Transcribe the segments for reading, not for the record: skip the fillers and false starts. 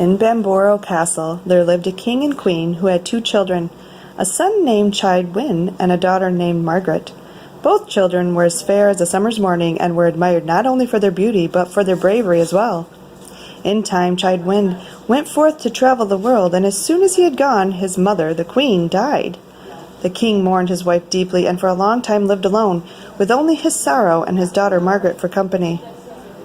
In Bamborough Castle there lived a king and queen who had 2 children, a son named Chidwin and a daughter named Margaret. Both children were as fair as a summer's morning and were admired not only for their beauty but for their bravery as well. In time Chidwin went forth to travel the world, and as soon as he had gone, his mother, the queen, died. The king mourned his wife deeply and for a long time lived alone, with only his sorrow and his daughter Margaret for company.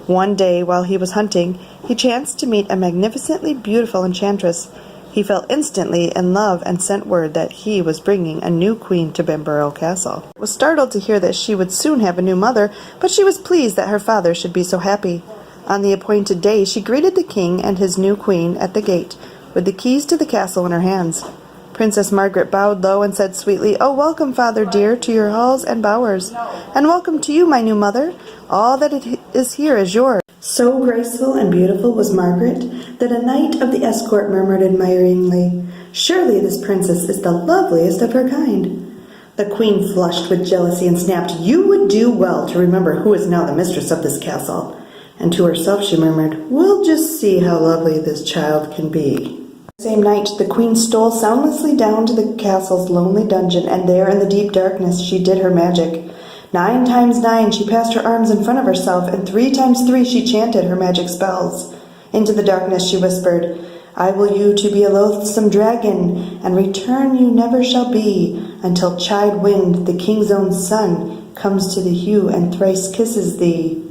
One day, while he was hunting, he chanced to meet a magnificently beautiful enchantress. He fell instantly in love and sent word that he was bringing a new queen to Bamborough Castle. He was startled to hear that she would soon have a new mother, but she was pleased that her father should be so happy. On the appointed day, she greeted the king and his new queen at the gate, with the keys to the castle in her hands. Princess Margaret bowed low and said sweetly, "Oh, welcome, father dear, to your halls and bowers, and welcome to you, my new mother. All that is here is yours." So graceful and beautiful was Margaret that a knight of the escort murmured admiringly, "Surely this princess is the loveliest of her kind." The queen flushed with jealousy and snapped, "You would do well to remember who is now the mistress of this castle." And to herself she murmured, "We'll just see how lovely this child can be." The same night the queen stole soundlessly down to the castle's lonely dungeon, and there in the deep darkness she did her magic. 9 times 9 she passed her arms in front of herself, and 3 times 3 she chanted her magic spells. Into the darkness she whispered, "I will you to be a loathsome dragon, and return you never shall be, until Chidwind, the king's own son, comes to the hew and thrice kisses thee."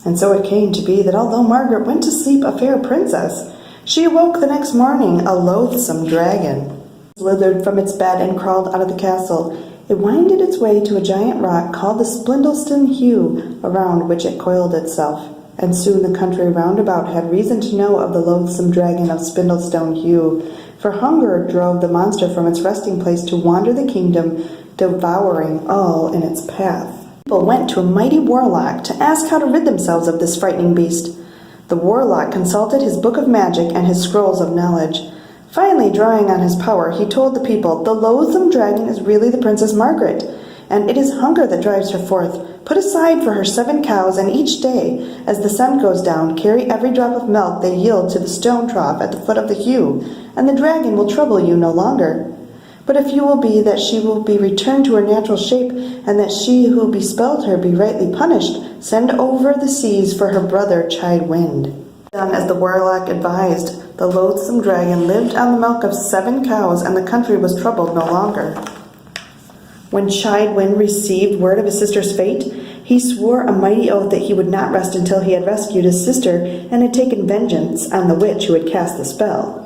And so it came to be that although Margaret went to sleep a fair princess, she awoke the next morning a loathsome dragon. It slithered from its bed and crawled out of the castle. It winded its way to a giant rock called the Spindlestone Hew, around which it coiled itself. And soon the country round about had reason to know of the loathsome dragon of Spindlestone Hew, for hunger drove the monster from its resting place to wander the kingdom, devouring all in its path. People went to a mighty warlock to ask how to rid themselves of this frightening beast. The warlock consulted his book of magic and his scrolls of knowledge. Finally, drawing on his power, he told the people, "The loathsome dragon is really the Princess Margaret, and it is hunger that drives her forth. Put aside for her 7 cows, and each day, as the sun goes down, carry every drop of milk they yield to the stone trough at the foot of the hew, and the dragon will trouble you no longer. But if you will be that she will be returned to her natural shape, and that she who bespelled her be rightly punished, send over the seas for her brother Chidwind." Done as the warlock advised, the loathsome dragon lived on the milk of 7 cows, and the country was troubled no longer. When Chidwind received word of his sister's fate, he swore a mighty oath that he would not rest until he had rescued his sister and had taken vengeance on the witch who had cast the spell.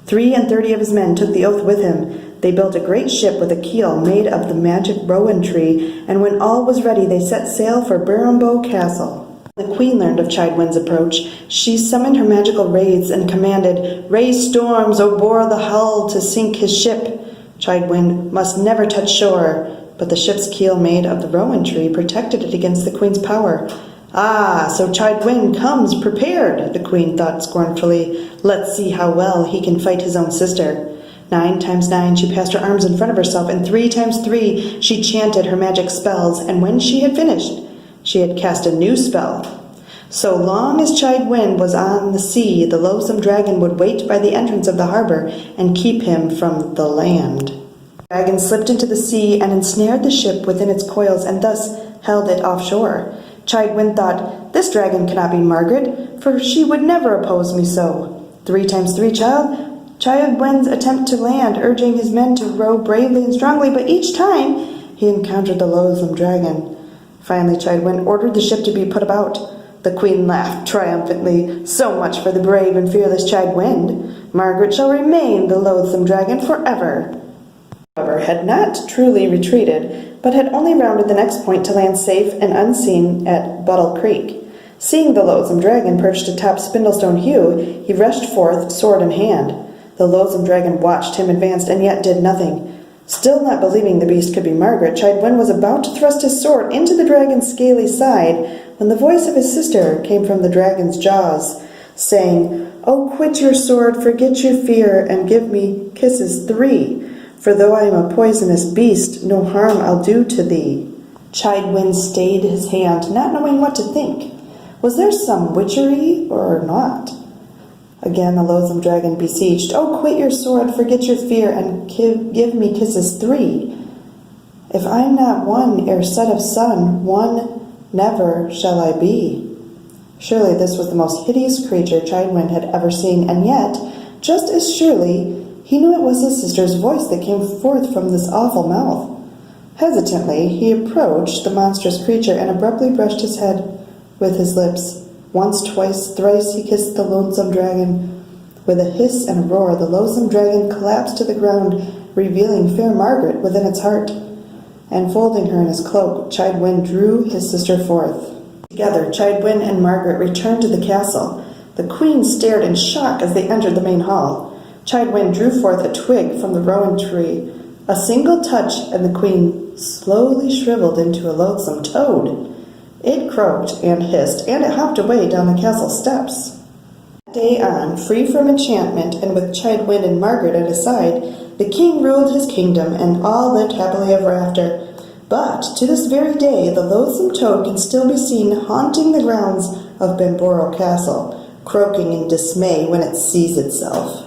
33 of his men took the oath with him. They built a great ship with a keel made of the magic rowan tree, and when all was ready they set sail for Bamborough Castle. When the queen learned of Chidwind's approach, she summoned her magical wraiths and commanded, "Raise storms, O bore the hull to sink his ship." Chidwind must never touch shore, but the ship's keel made of the rowan tree protected it against the queen's power. "Ah, so Chidwind comes prepared," the queen thought scornfully. "Let's see how well he can fight his own sister." 9 times 9 she passed her arms in front of herself, and 3 times 3 she chanted her magic spells, and when she had finished, she had cast a new spell. So long as Chidwind was on the sea, the loathsome dragon would wait by the entrance of the harbor and keep him from the land. The dragon slipped into the sea and ensnared the ship within its coils, and thus held it offshore. Chidwind thought, "This dragon cannot be Margaret, for she would never oppose me so." 3 times 3, Chidwind's attempt to land, urging his men to row bravely and strongly, but each time he encountered the loathsome dragon. Finally, Chidwind ordered the ship to be put about. The queen laughed triumphantly. "So much for the brave and fearless Chidwind. Margaret shall remain the loathsome dragon forever." However, had not truly retreated, but had only rounded the next point to land safe and unseen at Buttle Creek. Seeing the loathsome dragon perched atop Spindlestone Hew, he rushed forth, sword in hand. The loathsome dragon watched him advance, and yet did nothing. Still not believing the beast could be Margaret, Chidwind was about to thrust his sword into the dragon's scaly side, when the voice of his sister came from the dragon's jaws, saying, "Oh, quit your sword, forget your fear, and give me kisses 3. For though I am a poisonous beast, no harm I'll do to thee." Chidwind stayed his hand, not knowing what to think. Was there some witchery or not? Again the loathsome dragon beseeched, "Oh, quit your sword, forget your fear, and give me kisses 3. If I'm not one ere set of sun, one never shall I be." Surely this was the most hideous creature Childwind had ever seen, and yet, just as surely, he knew it was his sister's voice that came forth from this awful mouth. Hesitantly, he approached the monstrous creature and abruptly brushed his head with his lips. Once, twice, thrice he kissed the loathsome dragon. With a hiss and a roar, the loathsome dragon collapsed to the ground, revealing fair Margaret within its heart. And folding her in his cloak, Childwind drew his sister forth. Together, Childwind and Margaret returned to the castle. The queen stared in shock as they entered the main hall. Childwind drew forth a twig from the rowan tree. A single touch, and the queen slowly shriveled into a loathsome toad. It croaked and hissed, and it hopped away down the castle steps. That day on, free from enchantment, and with Childwind and Margaret at his side, the king ruled his kingdom, and all lived happily ever after. But to this very day, the loathsome toad can still be seen haunting the grounds of Bamborough Castle, croaking in dismay when it sees itself.